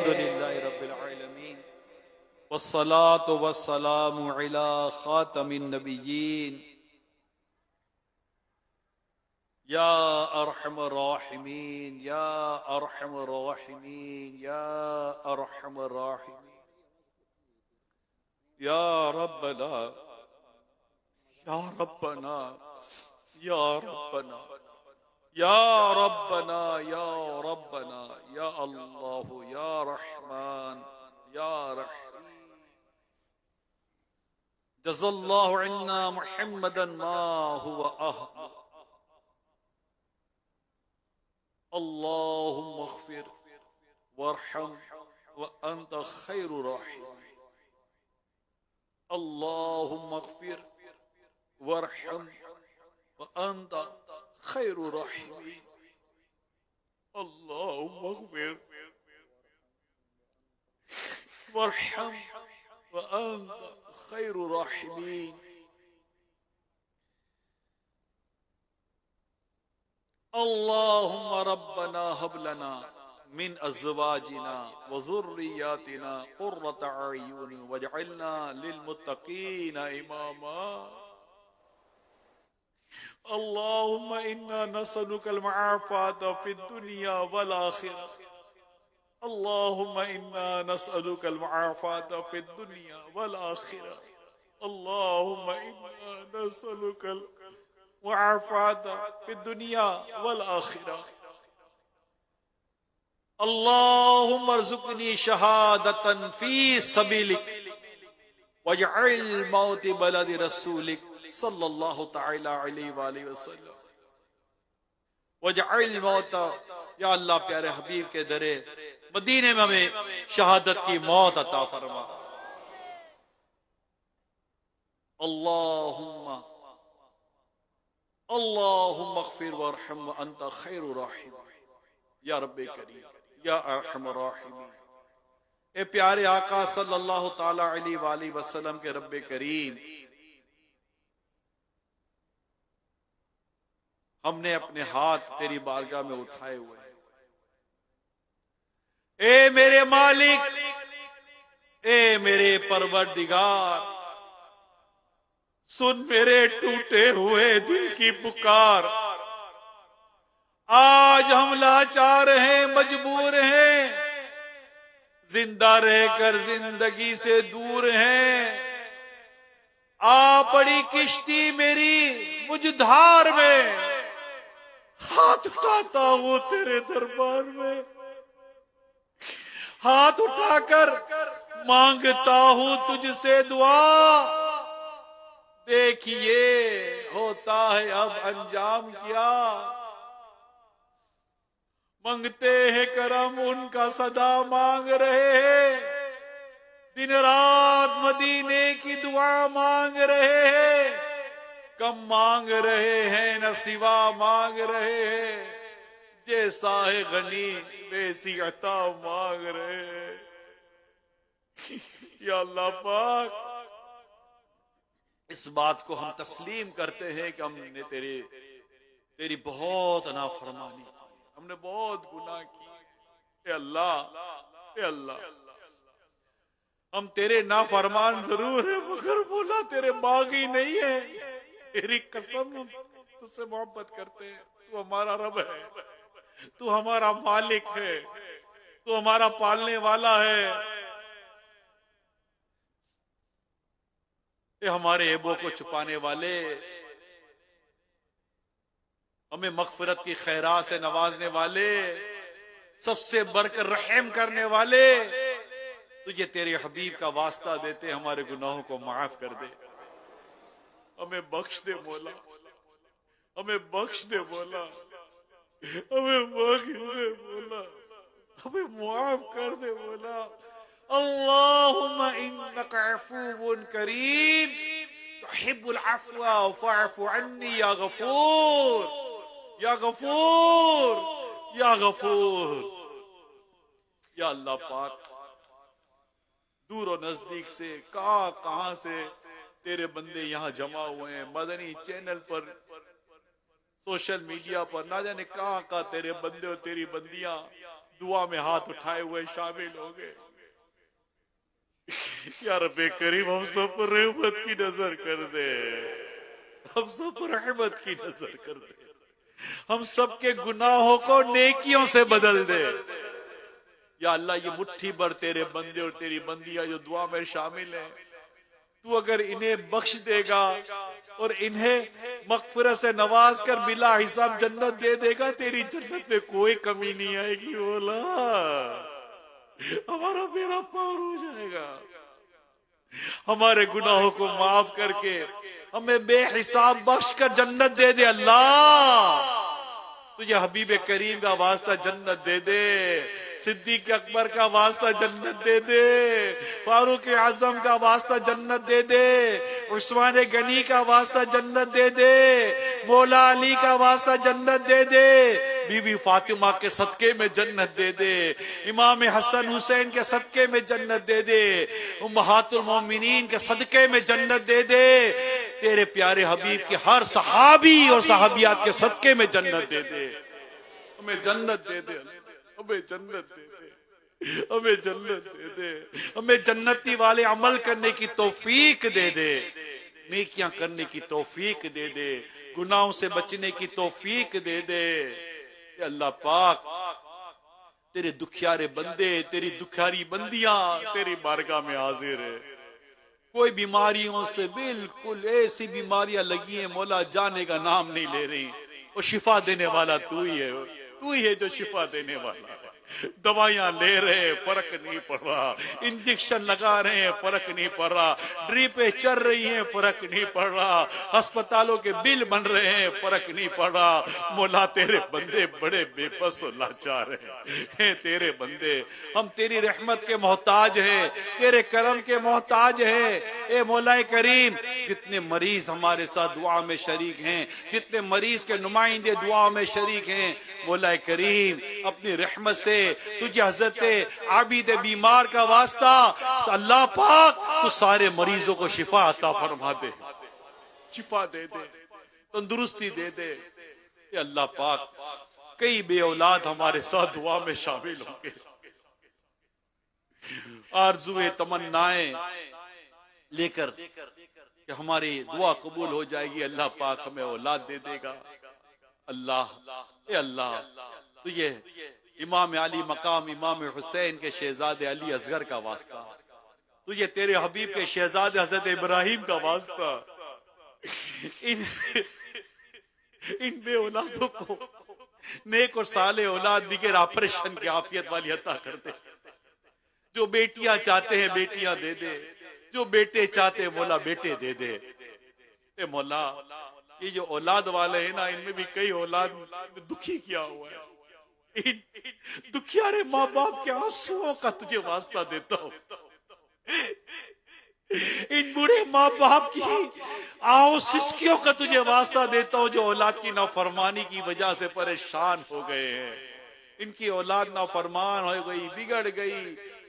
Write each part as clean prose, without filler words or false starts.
अल्हम्दुलिल्लाहि रब्बिल आलमीन वस्सलातु वस्सलामु अला खातमिन नबिय्यीन या अरहमर राहिमीन या अरहमर राहिमीन या अरहमर राहिमीन या रब्बना या रब्बना या रब्बना या रब्बना या रब्बना या अल्लाह या रहमान या रहीम जज़ल्लाहु अन्ना मुहम्मदन मा हुवा अहल अल्लाहुम्मा अग़फ़िर वरहम व अंत खैरुर राहिमीन अल्लाहुम्मा अग़फ़िर वरहम व अंत खैरुर राहिमीन अल्लाहुम्मा अग़फ़िर वरहम व अंत खैरुर राहिमीन अल्लाहुम्मा रब्बना हब लना मिन अज़वाजिना व ज़ुर्रिय्यातिना क़ुर्रता अयुन वजअलना लिलमुत्तक़ीना इमामा अल्लाहुम्मा इन्ना नसअलुकल मुआफ़ाता फ़िद दुनिया वल आखिरह अल्लाहुम्मा इन्ना नसअलुकल मुआफ़ाता फ़िद दुनिया वल आखिरह अल्लाहुम्मा इन्ना नसअलुकल मुआफ़ाता फ़िद दुनिया वल आखिरह अल्लाहुम्मा अर्ज़ुक़नी शहादतन फ़ी सबीलिक वजअल मौती बलदि रसूलिक सल्लल्लाहु तआला अलैहि वसल्लम वजअल मौता या अल्लाह प्यारे हबीब के दरे मदीने में हमें शहादत की मौत अता फरमा अल्लाहुम्मा अल्लाहुम्मा अग़फ़िर वरहम व अंत खैरुर राहिमीन या रब्बे करीम या अरहमर राहिमीन ए प्यारे आका सल्लल्लाहु ताला अलैहि वसल्लम के रब्बे करीम हमने अपने हाथ तेरी बारगाह में उठाए हुए हैं। ए मेरे मालिक, ए मेरे परवरदिगार, सुन मेरे टूटे हुए दिल की पुकार। आज हम लाचार हैं, मजबूर हैं, जिंदा रहकर जिंदगी से दूर हैं। आ पड़ी किश्ती मेरी मुझ धार में, हाथ उठाता हूं तेरे दरबार में, हाथ उठाकर मांगता हूं तुझसे दुआ। देखिए होता है अब अंजाम क्या, मांगते हैं करम उनका सदा मांग रहे हैं, दिन रात मदीने की दुआ मांग रहे हैं। कम मांग रहे हैं न सिवा मांग रहे हैं, जैसा है गनी वैसी अता मांग रहे हैं। या अल्लाह पाक, इस बात को हम तस्लीम करते हैं कि हमने तेरी बहुत नाफरमानी की, हमने बहुत गुनाह किए। ए अल्लाह, ए अल्लाह, हम तेरे नाफरमान जरूर है मगर बोला तेरे बागी नहीं है। तेरी कसम तुझसे मोहब्बत करते हैं। तू हमारा रब है, तू हमारा मालिक है, तू हमारा पालने वाला है। ये हमारे ऐबों को छुपाने वाले, हमें मग़फ़िरत की खैरात से नवाजने वाले, सबसे बढ़कर रहम करने वाले, तुझे तेरे हबीब का वास्ता देते हमारे गुनाहों को माफ कर दे। हमें बख्श दे मौला, हमें बख्श दे मौला, हमें बख्श दे मौला, हमें माफ कर दे मौला। अल्लाहुम्मा इन्नका अफ़ुव्वुन करीम तुहिब्बुल अफ़्वा फ़अफ़ु अन्नी या गफ़ूर, या गफ़ूर, या गफ़ूर। या अल्लाह पाक, दूर और नजदीक से कहां से तेरे बंदे यहाँ जमा हुए हैं। मदनी चैनल पर, सोशल मीडिया पर, ना जाने कहां तेरे बंदे और तेरी बंदियां दुआ में हाथ उठाए हुए शामिल होंगे। या रब्बे करीम हम सब पर रहमत की नजर कर दे, हम सब पर रहमत की नजर कर दे, हम सब के गुनाहों को नेकियों से बदल दे। या अल्लाह ये मुट्ठी भर तेरे बंदे और तेरी बंदियां जो दुआ में शामिल हैं, तू अगर इन्हें बख्श देगा और इन्हें मगफिरत से नवाज कर बिला हिसाब जन्नत दे देगा, तेरी जन्नत में कोई कमी नहीं आएगी। बोला हमारा बेड़ा पार हो जाएगा। हमारे गुनाहों को माफ करके हमें बेहिसाब बख्श कर जन्नत दे दे। अल्लाह तुझे हबीब करीम का वास्ता जन्नत दे दे, सिद्दीक अकबर का वास्ता जन्नत दे दे, फारूक आजम का वास्ता जन्नत दे दे, उस्मान गनी का वास्ता जन्नत दे दे, मौला अली का वास्ता जन्नत दे दे, बीबी फातिमा के सदके में जन्नत दे दे, इमाम हसन हुसैन के सदके में जन्नत दे दे, उम्महातुल मोमिनीन के सदके में जन्नत दे दे, तेरे प्यारे हबीब के हर सहाबी और सहाबियात के सदके में जन्नत दे दे। हमें जन्नत दे दे, हमें जन्नत दे दे, हमें जन्नत दे दे, हमें जन्नती वाले अमल करने की तौफीक दे दे, नेकियां करने की तौफीक दे दे, गुनाहों से बचने की तौफीक दे दे। अल्लाह पाक तेरे दुखियारे बंदे, तेरी दुखियारी बंदियां तेरी बारगाह में हाजिर है। कोई बीमारियों से बिल्कुल ऐसी बीमारियां लगी हैं मौला, जाने का नाम नहीं ले रही। वो शिफा देने वाला तू ही है, तू ही है जो शिफा देने वाला है। दवाइयां ले रहे फर्क नहीं पड़ रहा, इंजेक्शन लगा रहे हैं फर्क नहीं पड़ रहा, ड्रिपें चल रही हैं फर्क नहीं पड़ रहा, अस्पतालों के बिल बन रहे हैं फर्क नहीं पड़ रहा। मौला तेरे बंदे बड़े बेबस और लाचार हैं, तेरे बंदे हम तेरी रहमत के मोहताज हैं, तेरे करम के मोहताज हैं। ए मौला करीम कितने मरीज हमारे साथ दुआ में शरीक हैं, कितने मरीज के नुमाइंदे दुआ में शरीक हैं। मौला करीम अपनी रहमत से तुझे हजरत आबिद बीमार का वास्ता अल्लाह पाक तू सारे मरीजों को शिफा अता फरमा दे, शिफा दे दे, तंदुरुस्ती दे दे। अल्लाह पाक कई बे औलाद हमारे साथ दुआ में शामिल होंगे, आरज़ुए तमन्नाएं लेकर कि हमारी दुआ कबूल हो जाएगी, अल्लाह पाक हमें औलाद दे देगा। अल्लाह तुझे इमाम अली मकाम इमाम हुसैन के शहजादे अली असगर का वास्ता, तुझे तेरे हबीब के शहजादे हजरत इब्राहिम का वास्ता, इन बे औलादों को नेक और साले औलाद बिगैर ऑपरेशन के आफियत वाली अता कर दे। जो बेटियां चाहते हैं बेटियां दे दे, जो बेटे चाहते हैं मौला बेटे दे दे। ए मौला ये जो औलाद वाले हैं ना, इनमें भी कई औलाद दुखी किया हुआ है। इन दुखियारे माँ बाप के आंसुओं का तुझे वास्ता देता हूँ, इन बूढ़े माँ बाप की आओ सिस्कियों का तुझे वास्ता देता हूँ जो औलाद की नाफरमानी की वजह से परेशान हो गए हैं। इनकी औलाद नाफरमान हो गई, बिगड़ गई,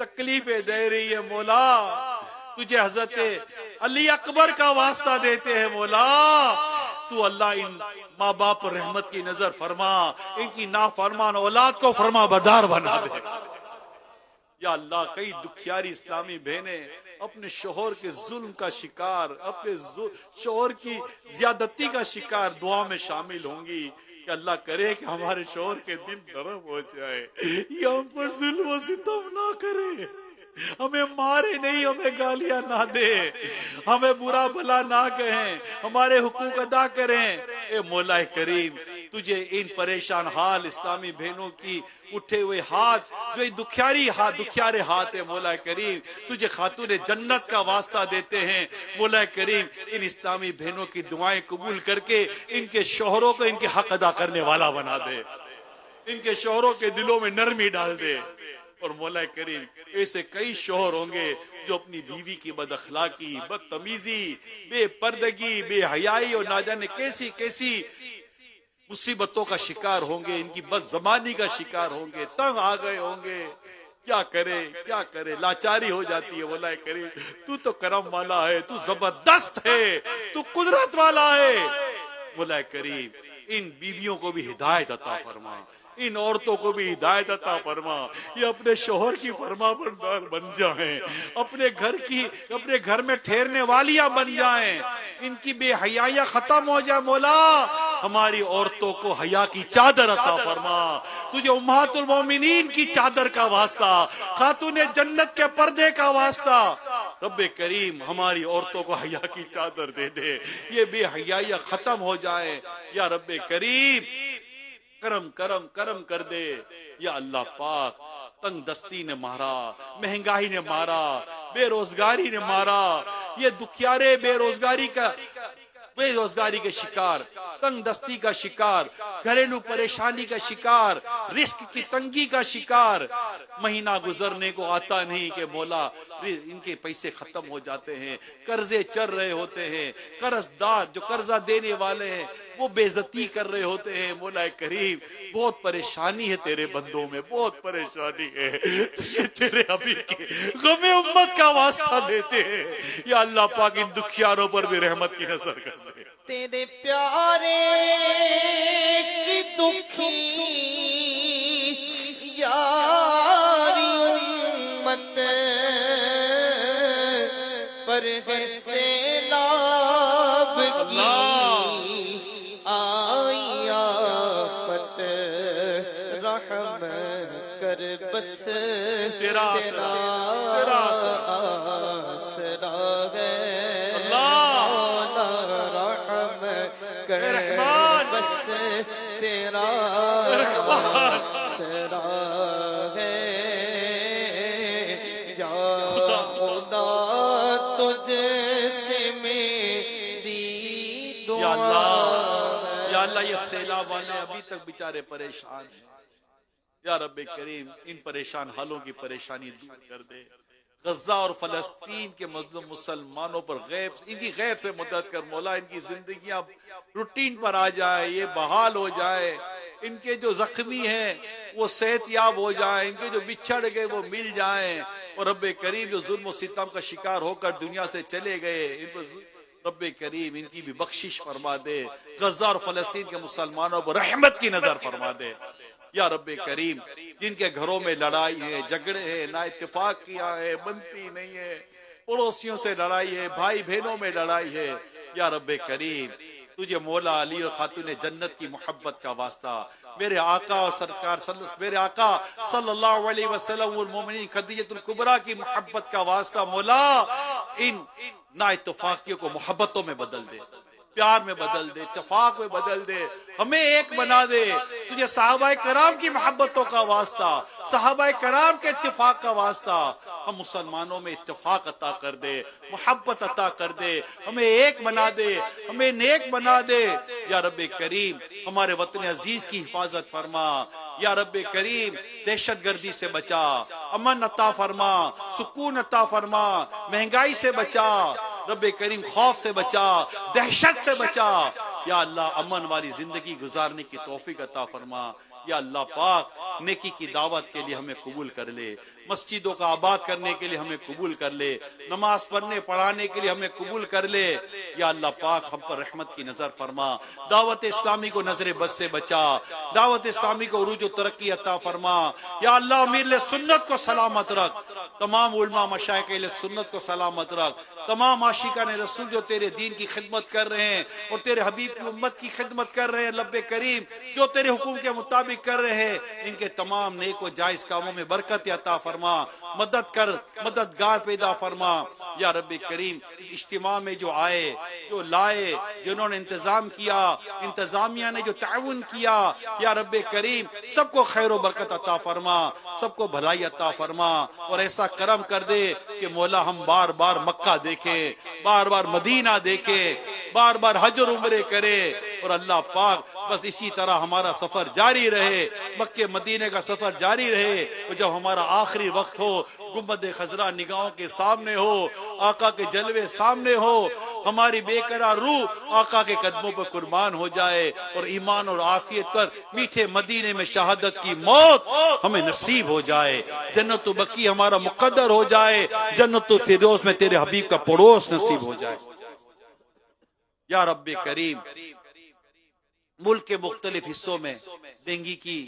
तकलीफें दे रही है। मौला तुझे हजरत अली अकबर का वास्ता देते हैं। मौला तू अल्लाह इन माँ बाप पर रहमत की नजर फरमा, इनकी नाफरमान औलाद को फरमा बरदार बना दे। या अल्लाह कई दुखियारी इस्लामी बहनें अपने शोहर के जुल्म का शिकार, अपने शोहर की ज्यादती का शिकार दुआ में शामिल होंगी कि अल्लाह करे कि हमारे शोहर के दिल नरम हो जाए, ये हम पर जुल्म सितम ना करे, हमें मारे नहीं, हमें गालियां ना दे, हमें बुरा भला ना कहें, हमारे हुकूक अदा करें। ए मौला करीम तुझे इन परेशान हाल इस्लामी बहनों की उठे हुए हाथ, जो दुखियारी हाथ, दुखियारे हाथ है मौला करीम, तुझे खातून जन्नत का वास्ता देते हैं। मौला करीम इन इस्लामी बहनों की दुआएं कबूल करके इनके शोहरों को इनके हक अदा करने वाला बना दे, इनके शोहरों के दिलों में नरमी डाल दे। और मौला करीम ऐसे कई शोहर होंगे जो अपनी बीवी की बदअखलाकी, बदतमीजी, बेपर्दगी, बेहयाई और ना जाने कैसी कैसी मुसीबतों का शिकार होंगे, इनकी बदजबानी का शिकार होंगे, तंग आ गए होंगे। क्या करे, लाचारी हो जाती है। मौला करीम तू तो करम वाला है, तू जबरदस्त है, तू कुदरत वाला है। मौला करीम इन बीवियों को भी हिदायत अता फरमा, इन औरतों को भी हिदायत अता फरमा, ये अपने शोहर की फरमाबरदार बन जाएं, अपने घर में ठहरने वालियां बन जाएं, इनकी बेहयाइयां खत्म हो जाए। मौला हमारी औरतों को हया की चादर अता फरमा, तुझे उम्महातुल मोमिनीन की चादर का वास्ता, खातूने जन्नत के पर्दे का वास्ता, रब्बे करीम हमारी औरतों को हया की चादर दे दे, ये बेहयाइयां खत्म हो जाए। या रब्बे करीम करम करम करम कर दे। या अल्लाह पाक, तंग दस्ती ने मारा, महंगाई ने मारा, बेरोजगारी ने मारा, ये दुखियारे बेरोजगारी के शिकार, तंग दस्ती का शिकार, घरेलू परेशानी का शिकार, रिस्क की तंगी का शिकार, महीना गुजरने को आता नहीं कि मौला इनके पैसे खत्म हो जाते हैं, कर्जे चल रहे होते हैं, कर्जदार जो कर्जा देने वाले हैं वो बेइज्जती कर रहे होते हैं। मौला करीम बहुत परेशानी है तेरे बंदों में, बहुत परेशानी है, तुझे तेरे हबीब के गमे उम्मत का वास्ता देते हैं। या अल्लाह पाक इन दुखियारों पर भी रहमत की नजर कर दे। तेरे प्यारे की दुखी यारी उम्मत पर है सैलाब की आई आफत, रहम कर बस तेरा आसरा है रहमान, बस तेरा आसरा है। या खुदा तुझसे मेरी दुआ। या अल्लाह ये सैलाब वाले अभी तक बेचारे परेशान हैं। या रब्बे करीम इन परेशान हालों की परेशानी दूर कर दे। गजा और फलस्तीन के मजलूम मुसलमानों पर इनकी गैब से मदद कर मौला, इनकी जिंदगियां रूटीन पर आ जाए, ये बहाल हो जाए, इनके जो जख्मी हैं वो सेहतयाब हो जाए, इनके जो बिछड़ गए वो मिल जाए। और रब्बे करीम जो जुल्म और सितम का शिकार होकर दुनिया से चले गए, इन पर रब्बे करीम इनकी भी बख्शिश फरमा दे। गजा और फलस्तीन के मुसलमानों पर रहमत की नजर फरमा दे। या रब्बे करीम जिनके घरों में लड़ाई है, झगड़े हैं, ना इत्तेफाक किया है, बनती नहीं है, पड़ोसियों से लड़ाई है, भाई बहनों में लड़ाई है, या रब्बे करीम तुझे मौला अली और खातून जन्नत की मोहब्बत का वास्ता, मेरे आका और सरकार मेरे आका सल्लल्लाहु अलैहि वसल्लम उल मोमिनीन खदीजतुल कुबरा की मोहब्बत का वास्ता, मौला इन ना इत्तेफाकियों को मोहब्बतों में बदल दे, प्यार में बदल दे, इत्तेफाक में बदल दे, हमें एक बना दे। तुझे सहाबाए कराम की मोहब्बतों का वास्ता, सहाबाए कराम के इत्तेफाक का वास्ता, हम मुसलमानों में इत्तेफाक अता कर दे, मोहब्बत अता कर दे, हमें एक बना दे, हमें नेक बना दे। या रब्बे करीम हमारे वतन अजीज की हिफाजत फरमा। या रब्बे करीम दहशत गर्दी से बचा, अमन अता फरमा, सुकून अता फरमा, महंगाई से बचा, रब्बे करीम खौफ से बचा, दहशत से बचा। या अल्लाह अमन वाली जिंदगी गुजारने की तौफीक अता फरमा। या अल्लाह पाक नेकी की दावत के लिए हमें कबूल कर ले, मस्जिदों का आबाद करने के लिए हमें कबूल कर ले, नमाज पढ़ने पढ़ाने के लिए हमें कबूल कर ले। या अल्लाह पाक हम पर रहमत की नजर फरमा, दावत इस्लामी को नजर बद से बचा, दावत इस्लामी को उरूज और तरक्की अता फरमा। या अल्लाह अमीर सुन्नत को सलामत रख, तमाम उलमा मशाइख सुन्नत को सलामत रख, तमाम आशिकान रसूल जो तेरे दीन की खिदमत कर रहे हैं और तेरे हबीब की उम्मत की खिदमत कर रहे हैं, रब्बे करीम जो तेरे हुक्म के मुताबिक कर रहे हैं, इनके तमाम नेक और जायज कामों में बरकत अता फरमा, मदद कर, मददगार पैदा फरमा। या रब्बे करीम इज्तिमा में जो आए, जो लाए, जिन्होंने इंतजाम किया, इंतजामिया ने जो ताउन किया, या रब्बे करीम सबको खैर बरकत अता फरमा, सबको भलाई अता फरमा। और ऐसा करम कर दे कि मौला हम बार बार मक्का देखे, बार बार मदीना देखे, बार बार हज और उम्रे करे। और अल्लाह पाक बस इसी तरह हमारा सफर जारी रहे, मक्के मदीने का सफर जारी रहे। और जब हमारा आखिरी वक्त हो, गुंबद खजरा निगाहों के सामने हो, आका के जलवे सामने हो, हमारी बेकरार रूह आका के कदमों पर कुर्बान हो जाए और ईमान और आफियत पर मीठे मदीने में शहादत की मौत हमें नसीब हो जाए, जन्नत बकी हमारा मुकद्दर हो जाए, जन्नत फिरदौस में तेरे हबीब का पड़ोस नसीब हो जाए। या रब्बे करीम मुल्क के मुख्तलिफ हिस्सों में डेंगू की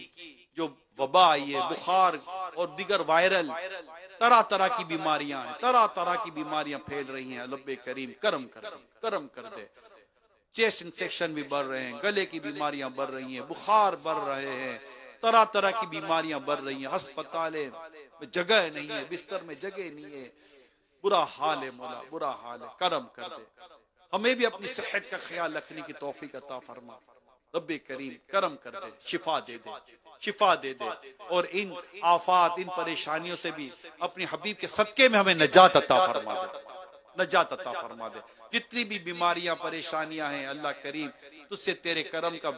जो वबा आई है, बुखार और दीगर वायरल तरह तरह की बीमारियां हैं, तरह तरह की बीमारियां फैल रही हैं। रब्बे करीम करम कर दे, करम कर दे। चेस्ट इन्फेक्शन भी बढ़ रहे हैं, गले की बीमारियां बढ़ रही हैं, बुखार बढ़ रहे हैं, तरह तरह की बीमारियां बढ़ रही हैं। अस्पताल में जगह नहीं है, बिस्तर में जगह नहीं है। बुरा हाल है मौला, बुरा हाल है, करम कर दे। हमें भी अपनी सेहत का ख्याल रखने की तौफीक अता फरमा। रब्बे करीम करम कर दे, शिफा दे दे, शिफा दे दे। और इन आफात, इन परेशानियों से भी अपने हबीब के सदके में हमें नजात अता फरमा दे, नजात अता फरमा दे। जितनी भी बीमारियां परेशानियां हैं, अल्लाह करीम तुझसे तेरे करम का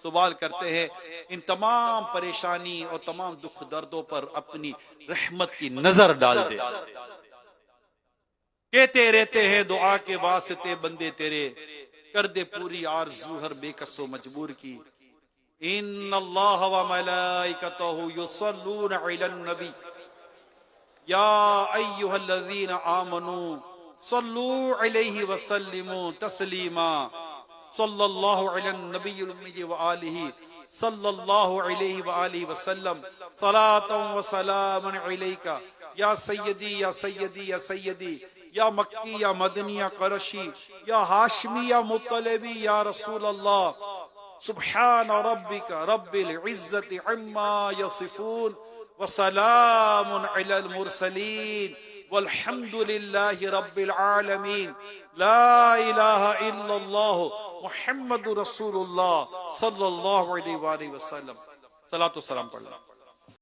सवाल करते हैं, इन तमाम परेशानी और तमाम दुख दर्दों पर अपनी रहमत की नजर डाल दे। कहते रहते हैं दुआ के वास्ते बंदे तेरे, कर दे पूरी आरज़ू हर बेकसो मजबूर की। इन्नल्लाह व मलाइकतहु युसल्लूना अलन नबी या अय्युहल्लज़ीना आमनू सल्लू अलैहि व सल्लिमू तस्लीमा। सल्लल्लाहु अलैहि नबिय्युल उम्मी व आलिहि सल्लल्लाहु अलैहि व आलिहि व सल्लम सलातन व सलामन अलैका या सय्यदी या सय्यदी या सय्यदी या मक्की या मदनी या करशी या हाशमी या मुत्तलबी या रसूल अल्लाह। सुब्हान रब्बिका रब्बिल इज्जति अम्मा यसिफून व सलामुन अलल मुरसलीन वल्हम्दुलिल्लाहि रब्बिल आलमीन। ला इलाहा इल्लल्लाह मुहम्मदुर रसूलुल्लाह सल्लल्लाहु अलैहि वसल्लम। सलातो सलाम पढ़ लो।